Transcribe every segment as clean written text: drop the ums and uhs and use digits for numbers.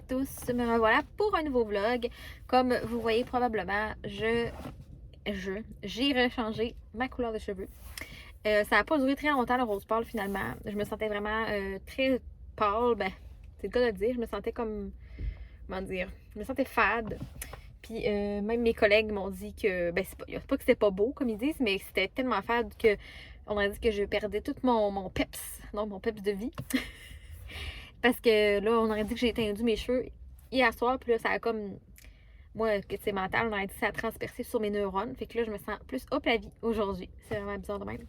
à tous, me revoilà pour un nouveau vlog. Comme vous voyez probablement, j'ai rechangé ma couleur de cheveux. Ça n'a pas duré très longtemps le rose pâle finalement. Je me sentais vraiment très pâle, ben c'est le cas de le dire. Je me sentais comme, comment dire, je me sentais fade. Puis même mes collègues m'ont dit que, ben c'est pas que c'était pas beau comme ils disent, mais c'était tellement fade que on a dit que je perdais tout mon peps, donc mon peps de vie. Parce que là, on aurait dit que j'ai étendu mes cheveux hier soir, puis là, ça a comme. Moi, que c'est mental, on aurait dit que ça a transpercé sur mes neurones. Fait que là, je me sens plus hop la vie aujourd'hui. C'est vraiment bizarre de même.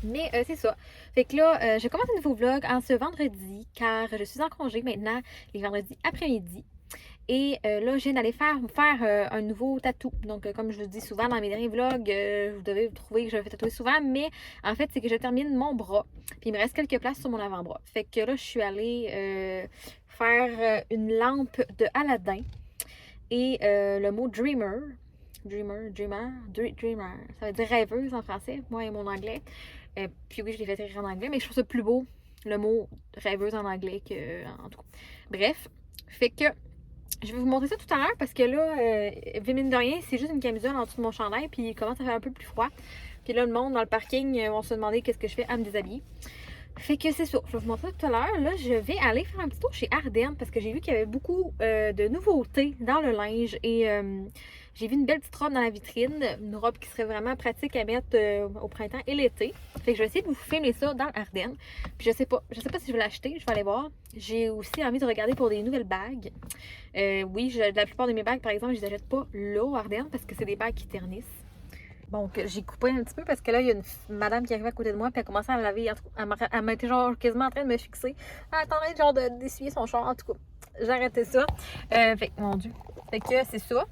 Mais c'est ça. Fait que là, je commence un nouveau vlog en ce vendredi, car je suis en congé maintenant, les vendredis après-midi. Et là, je viens d'aller faire un nouveau tatou. Donc, comme je le dis souvent dans mes derniers vlogs, vous devez trouver que je le fais tatouer souvent, mais en fait, c'est que je termine mon bras. Puis, il me reste quelques places sur mon avant-bras. Fait que là, je suis allée faire une lampe de Aladdin et le mot dreamer. Dreamer. Ça veut dire rêveuse en français, moi et mon anglais. Puis oui, je l'ai fait écrire en anglais, mais je trouve ça plus beau, le mot rêveuse en anglais que en tout cas. Bref, fait que je vais vous montrer ça tout à l'heure parce que là, mine de rien, c'est juste une camisole en dessous de mon chandail, puis il commence à faire un peu plus froid. Puis là, le monde dans le parking vont se demander qu'est-ce que je fais à me déshabiller. Fait que c'est ça, je vais vous montrer ça tout à l'heure. Là, je vais aller faire un petit tour chez Ardennes parce que j'ai vu qu'il y avait beaucoup de nouveautés dans le linge et j'ai vu une belle petite robe dans la vitrine, une robe qui serait vraiment pratique à mettre au printemps et l'été. Fait que je vais essayer de vous filmer ça dans Ardennes. Puis je sais pas si je vais l'acheter, je vais aller voir. J'ai aussi envie de regarder pour des nouvelles bagues. Oui, la plupart de mes bagues, par exemple, je les achète pas là au Ardennes parce que c'est des bagues qui ternissent. Bon, j'ai coupé un petit peu parce que là, il y a une madame qui arrive à côté de moi, puis elle a commencé à me laver. Elle m'a été genre quasiment en train de me fixer. Elle attendait genre d'essuyer son char. En tout cas, j'ai arrêté ça. Fait que, mon Dieu. Fait que c'est ça.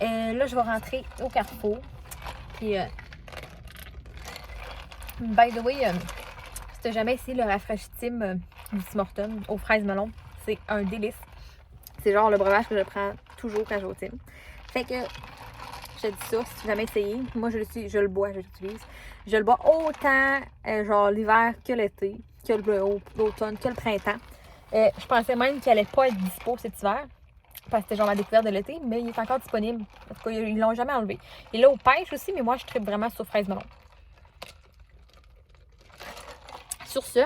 Là, je vais rentrer au Carrefour. Puis, by the way, si t'as jamais essayé le rafraîchissime du Tim Hortons aux fraises melon, c'est un délice. C'est genre le breuvage que je prends toujours quand je vais au Tim. Fait que je te dis ça, si tu n'as jamais essayé, moi je le bois, je l'utilise. Je le bois autant genre l'hiver que l'été, que l'automne, que le printemps. Je pensais même qu'il allait pas être dispo cet hiver, parce que c'était genre ma découverte de l'été, mais il est encore disponible. En tout cas, ils l'ont jamais enlevé. Et là, aux pêches aussi, mais moi je tripe vraiment sur fraise melon. Sur ce,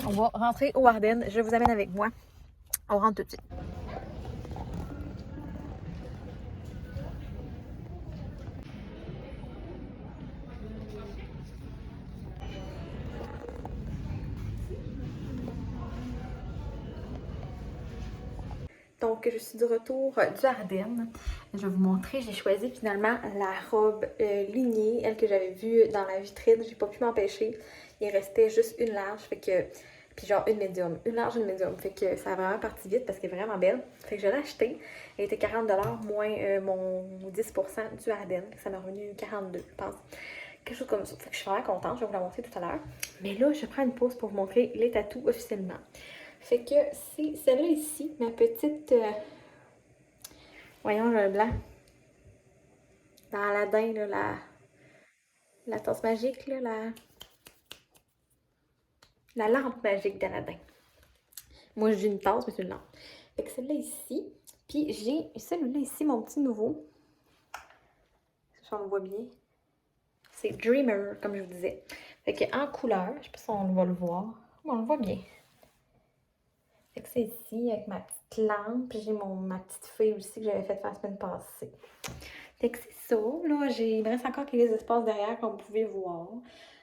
on va rentrer au Ardennes. Je vous amène avec moi. On rentre tout de suite. Donc, je suis de retour du Ardennes. Je vais vous montrer, j'ai choisi finalement la robe lignée, elle que j'avais vue dans la vitrine. J'ai pas pu m'empêcher. Il restait juste une large, fait que. Puis genre une médium. Une large, une médium. Fait que ça a vraiment parti vite parce qu'elle est vraiment belle. Fait que je l'ai achetée. Elle était 40$ moins mon 10% du Ardennes. Ça m'a revenu 42$, je pense. Quelque chose comme ça. Fait que je suis vraiment contente. Je vais vous la montrer tout à l'heure. Mais là, je prends une pause pour vous montrer les tatous officiellement. Fait que c'est celle-là ici, ma petite. Voyons le blanc. Dans Aladdin, là, la tasse magique, là, la lampe magique d'Aladin. Moi, j'ai une tasse, mais c'est une lampe. Fait que celle-là ici. Puis j'ai celui-là ici, mon petit nouveau. Si on le voit bien. C'est Dreamer, comme je vous disais. Fait que en couleur, je sais pas si on va le voir. Mais on le voit bien. Fait que c'est ici, avec ma petite lampe. Puis j'ai ma petite feuille aussi que j'avais faite la semaine passée. Fait que c'est ça. Là, il me reste encore quelques espaces derrière, comme vous pouvez voir.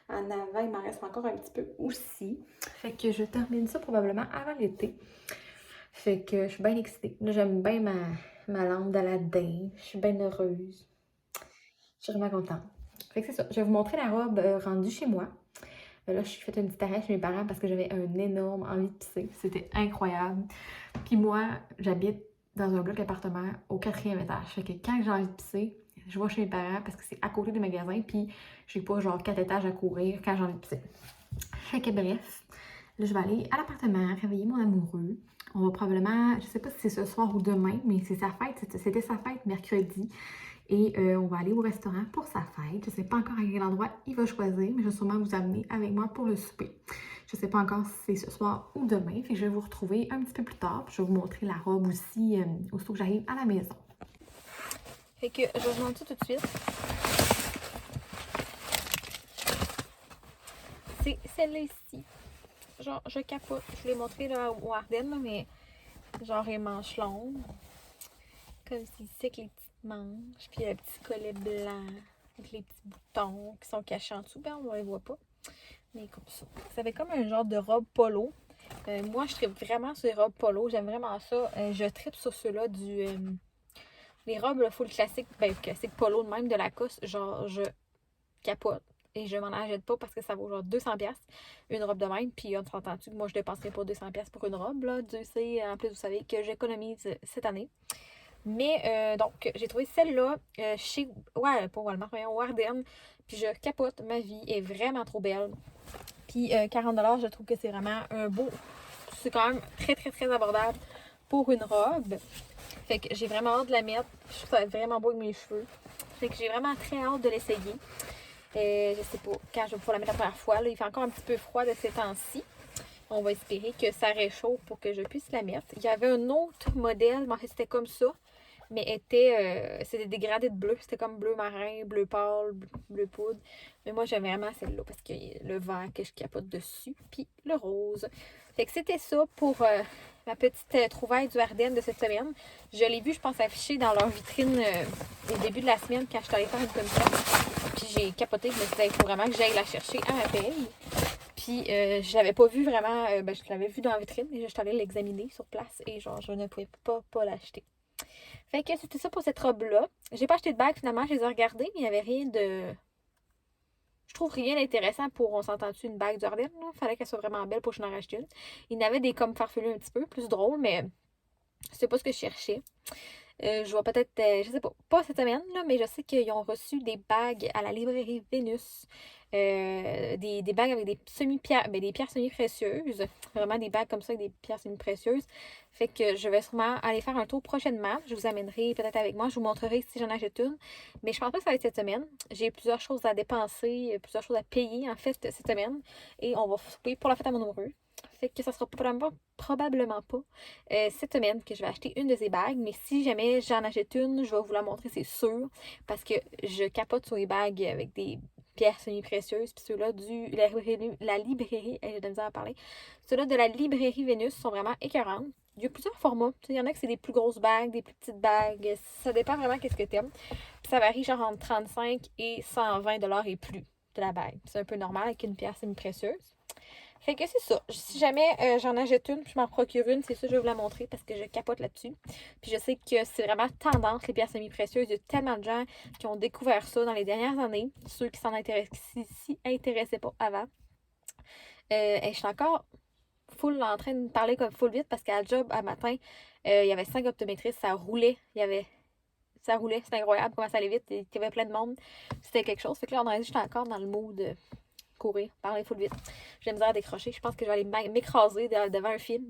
En avant, il m'en reste encore un petit peu aussi. Fait que je termine ça probablement avant l'été. Fait que je suis bien excitée. Là, j'aime bien ma lampe d'Aladin. Je suis bien heureuse. Je suis vraiment contente. Fait que c'est ça. Je vais vous montrer la robe rendue chez moi. Là, je suis fait une petite arrêt chez mes parents parce que j'avais un énorme envie de pisser. C'était incroyable. Puis moi, j'habite dans un bloc appartement au 4e étage. Fait que quand j'ai envie de pisser, je vais chez mes parents parce que c'est à côté des magasins. Puis j'ai pas genre 4 étages à courir quand j'ai envie de pisser. Fait que bref, là, je vais aller à l'appartement, réveiller mon amoureux. On va probablement, je sais pas si c'est ce soir ou demain, mais c'est sa fête. C'était sa fête mercredi. Et on va aller au restaurant pour sa fête. Je ne sais pas encore à quel endroit il va choisir, mais je vais sûrement vous amener avec moi pour le souper. Je ne sais pas encore si c'est ce soir ou demain. Fait que je vais vous retrouver un petit peu plus tard. Puis je vais vous montrer la robe aussi aussitôt que j'arrive à la maison. Fait que je vais vous montrer tout de suite. C'est celle-là ici. Genre, je capote. Je vous l'ai montré là, au Ardennes, là, mais genre les manches longues. Comme ici, avec les petites manches. Puis le petit collet blanc avec les petits boutons qui sont cachés en dessous. Ben, on ne les voit pas. Mais comme ça. Ça fait comme un genre de robe polo. Moi, je tripe vraiment sur les robes polo. J'aime vraiment ça. Je tripe sur ceux-là du... les robes là, full classique, ben classique polo de même de Lacoste. Genre, je capote. Et je m'en achète pas parce que ça vaut genre 200$ une robe de même. Puis on s'entend-tu que moi je dépenserais pas 200$ pour une robe. Là. Dieu sait, en plus, vous savez que j'économise cette année. Mais donc, j'ai trouvé celle-là chez. Ouais, pas Walmart, voyons, Warden. Puis je capote, ma vie est vraiment trop belle. Puis 40$, je trouve que c'est vraiment un beau. C'est quand même très, très, très abordable pour une robe. Fait que j'ai vraiment hâte de la mettre. Je trouve que ça va être vraiment beau avec mes cheveux. Fait que j'ai vraiment très hâte de l'essayer. Je sais pas quand je vais pouvoir la mettre la première fois. Là, il fait encore un petit peu froid de ces temps-ci. On va espérer que ça réchauffe pour que je puisse la mettre. Il y avait un autre modèle, mais c'était comme ça. Mais c'était des dégradés de bleu. C'était comme bleu marin, bleu pâle, bleu poudre. Mais moi, j'aime vraiment celle-là parce que le vert que je capote dessus. Puis le rose. Fait que c'était ça pour ma petite trouvaille du Ardennes de cette semaine. Je l'ai vu, je pense, affiché dans leur vitrine au début de la semaine quand je suis allée faire une commission. Puis j'ai capoté. Je me suis dit, il faut vraiment que j'aille la chercher à ma paye. Puis je l'avais pas vu vraiment. Je l'avais vu dans la vitrine, mais je suis allée l'examiner sur place et genre, je ne pouvais pas l'acheter. Fait que c'était ça pour cette robe-là. J'ai pas acheté de bague finalement, je les ai regardées, mais il n'y avait rien de. Je trouve rien d'intéressant pour, on s'entend-tu, une bague du Ardennes. Il fallait qu'elle soit vraiment belle pour que je n'en rachète une. Il y en avait des comme farfelus un petit peu, plus drôles, mais c'est pas ce que je cherchais. Je vois peut-être, je sais pas cette semaine, là, mais je sais qu'ils ont reçu des bagues à la librairie Vénus. Des bagues avec des semi-pierres, ben, des pierres semi-précieuses. Vraiment des bagues comme ça avec des pierres semi-précieuses. Fait que je vais sûrement aller faire un tour prochainement. Je vous amènerai peut-être avec moi. Je vous montrerai si j'en achète une. Mais je pense pas que ça va être cette semaine. J'ai plusieurs choses à dépenser, plusieurs choses à payer en fait cette semaine. Et on va souper pour la fête à mon amoureux. Fait que ça sera probablement pas cette semaine que je vais acheter une de ces bagues. Mais si jamais j'en achète une, je vais vous la montrer, c'est sûr. Parce que je capote sur les bagues avec des pierres semi-précieuses. Puis ceux-là la librairie, j'ai de la misère à parler. Ceux-là de la librairie Vénus sont vraiment écœurantes. Il y a plusieurs formats. Il y en a que c'est des plus grosses bagues, des plus petites bagues. Ça dépend vraiment qu'est-ce que t'aimes. Puis ça varie genre entre 35 et 120$ et plus de la bague. C'est un peu normal avec une pierre semi-précieuse. Fait que c'est ça. Si jamais j'en achète une, puis je m'en procure une, c'est ça, je vais vous la montrer parce que je capote là-dessus. Puis je sais que c'est vraiment tendance, les pierres semi-précieuses. Il y a tellement de gens qui ont découvert ça dans les dernières années. Ceux qui s'y intéressaient pas avant. Et je suis encore full en train de parler comme full vite parce qu'à la job, à matin, il y avait 5 optométristes, ça roulait. Ça roulait, c'était incroyable comment ça allait vite. Il y avait plein de monde. C'était quelque chose. Fait que là, on a dit, j'étais encore dans le mood courir, parler full vite. J'ai la misère à décrocher. Je pense que je vais aller m'écraser devant un film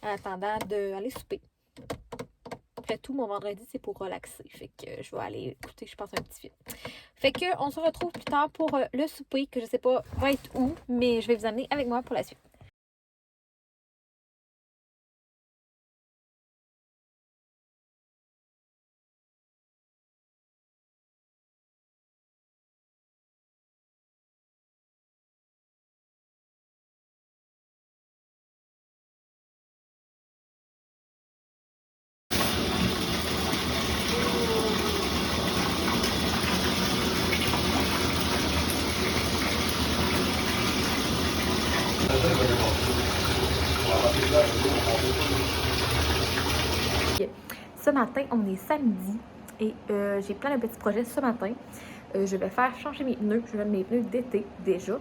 en attendant d'aller souper. Après tout, mon vendredi, c'est pour relaxer. Fait que je vais aller écouter, je pense, un petit film. Fait que on se retrouve plus tard pour le souper, que je sais pas va être où, mais je vais vous amener avec moi pour la suite. Ce matin, on est samedi et j'ai plein de petits projets ce matin. Je vais faire changer mes pneus. Je vais mettre mes pneus d'été déjà.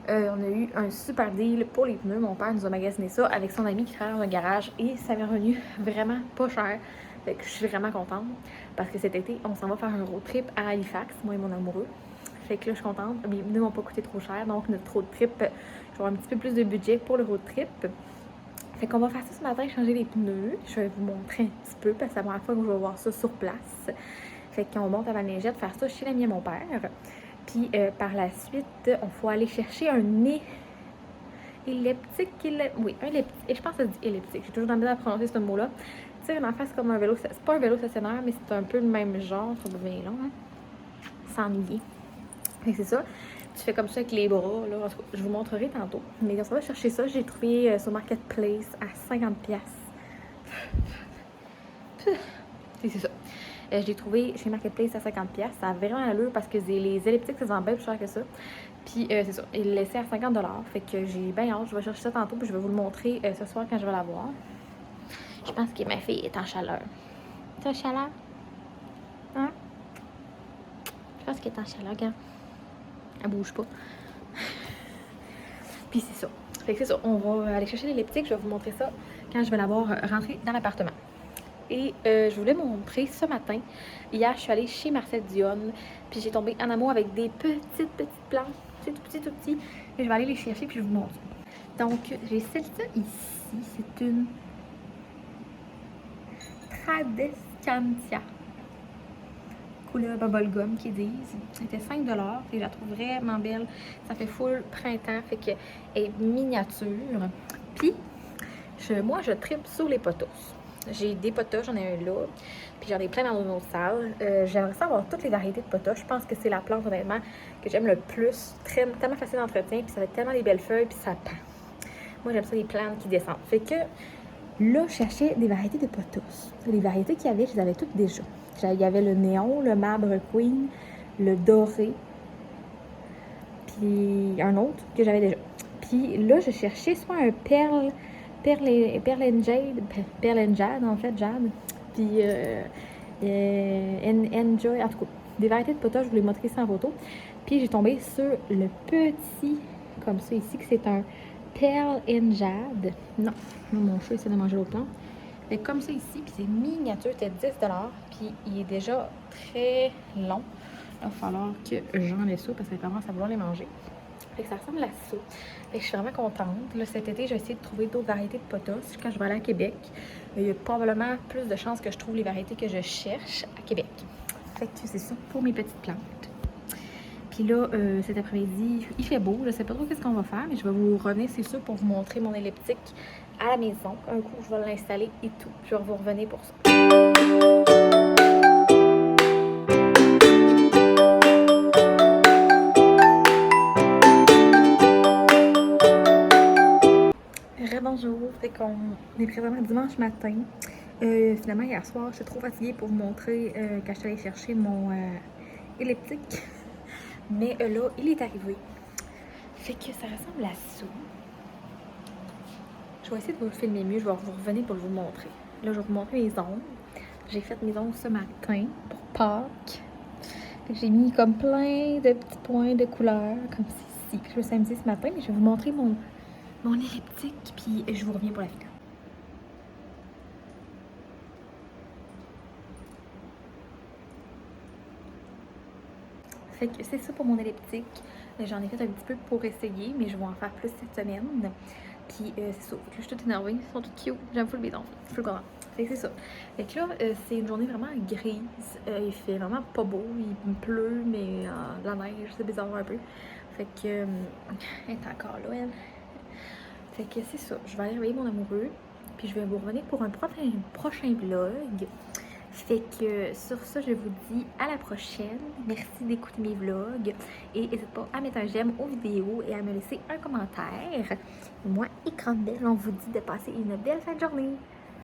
On a eu un super deal pour les pneus. Mon père nous a magasiné ça avec son ami qui travaille dans un garage et ça m'est revenu vraiment pas cher. Fait que je suis vraiment contente parce que cet été, on s'en va faire un road trip à Halifax, moi et mon amoureux. Fait que là, je suis contente. Mes pneus m'ont pas coûté trop cher, donc notre road trip, je vais avoir un petit peu plus de budget pour le road trip. Fait qu'on va faire ça ce matin, changer les pneus. Je vais vous montrer un petit peu parce que c'est la première fois que je vais voir ça sur place. Fait qu'on monte à Val Lingette faire ça chez l'ami à mon père. Puis par la suite, on faut aller chercher un nez elliptique. Oui, un elliptique. Et je pense que ça dit elliptique. J'ai toujours dans à prononcer ce mot-là. Tu sais, en face, comme un vélo. C'est pas un vélo stationnaire, mais c'est un peu le même genre. Ça va bien long, hein? S'ennuyer. Fait que c'est ça. Tu fais comme ça avec les bras, là. En tout cas, je vous montrerai tantôt. Mais on va chercher ça. J'ai trouvé sur Marketplace à 50$. C'est ça. Je l'ai trouvé chez Marketplace à 50$. Ça a vraiment l'allure parce que les elliptiques, ça se vend bien plus cher que ça. Puis c'est ça. Il le laissait à 50$. Fait que j'ai bien hâte. Je vais chercher ça tantôt. Puis je vais vous le montrer ce soir quand je vais la voir. Je pense que ma fille est en chaleur. T'es en chaleur? Hein? Je pense qu'elle est en chaleur, regarde. Elle bouge pas. Puis c'est ça. Fait que c'est ça. On va aller chercher l'elliptique. Je vais vous montrer ça quand je vais la voir rentrer dans l'appartement. Et je voulais vous montrer ce matin. Hier, je suis allée chez Marcel Dionne. Puis j'ai tombé en amour avec des petites plantes. C'est tout petit, tout petit. Et je vais aller les chercher puis je vous montre. Donc, j'ai celle-ci ici. C'est une Tradescantia. Couleur bubblegum qu'ils disent. C'était 5$. Et je la trouve vraiment belle. Ça fait full printemps. Fait qu'elle est miniature. Puis, moi, je tripe sur les potos. J'ai des potas, j'en ai un là, puis j'en ai plein dans une autre salle. J'aimerais ça avoir toutes les variétés de potas. Je pense que c'est la plante, honnêtement, que j'aime le plus. Tellement facile d'entretien, puis ça fait tellement des belles feuilles, puis ça pend. Moi, j'aime ça, les plantes qui descendent. Fait que là, je cherchais des variétés de potas. Les variétés qu'il y avait, je les avais toutes déjà. Il y avait le néon, le marbre queen, le doré, puis un autre que j'avais déjà. Puis là, je cherchais soit un perle and jade, en fait, jade. Puis enjoy, en tout cas, des variétés de potas, je vous les montrer ça en photo. Puis j'ai tombé sur le petit, comme ça ici, que c'est un pearl and jade. Non, mon chat essaie de manger l'autre plante. Mais comme ça ici, puis c'est miniature, c'était 10$. Puis il est déjà très long. Il va falloir que j'enlève ça parce qu'elle commence à vouloir les manger. Fait que ça ressemble à ça. Fait que je suis vraiment contente. Là, cet été, j'ai essayé de trouver d'autres variétés de potas quand je vais aller à Québec. Il y a probablement plus de chances que je trouve les variétés que je cherche à Québec. Fait que c'est ça pour mes petites plantes. Puis là, cet après-midi, il fait beau. Je sais pas trop qu'est-ce qu'on va faire, mais je vais vous revenir, c'est sûr, pour vous montrer mon elliptique à la maison. Un coup, je vais l'installer et tout. Je vais vous revenir pour ça. Bonjour, fait qu'on est présentement dimanche matin. Finalement, hier soir, je suis trop fatiguée pour vous montrer quand je suis allée chercher mon elliptique. Mais là, il est arrivé. Fait que ça ressemble à ça. Je vais essayer de vous le filmer mieux. Je vais vous revenir pour vous montrer. Là, je vais vous montrer mes ongles. J'ai fait mes ongles ce matin pour Pâques. J'ai mis comme plein de petits points de couleur, comme ici. Je me suis amusée ce matin, mais je vais vous montrer mon elliptique, puis je vous reviens pour la finale. Fait que c'est ça pour mon elliptique. J'en ai fait un petit peu pour essayer, mais je vais en faire plus cette semaine. Puis c'est ça. Fait que là, je suis toute énervée. Ils sont toutes cute. J'aime full bidon. Full content. Fait que c'est ça. Fait que là, c'est une journée vraiment grise. Il fait vraiment pas beau. Il pleut, mais de la neige. C'est bizarre un peu. Fait que elle est encore là, elle. Fait que c'est ça. Je vais aller réveiller mon amoureux. Puis je vais vous revenir pour un prochain vlog. Fait que sur ça, je vous dis à la prochaine. Merci d'écouter mes vlogs. Et n'hésitez pas à mettre un j'aime aux vidéos et à me laisser un commentaire. Moi et Grande Belle, on vous dit de passer une belle fin de journée.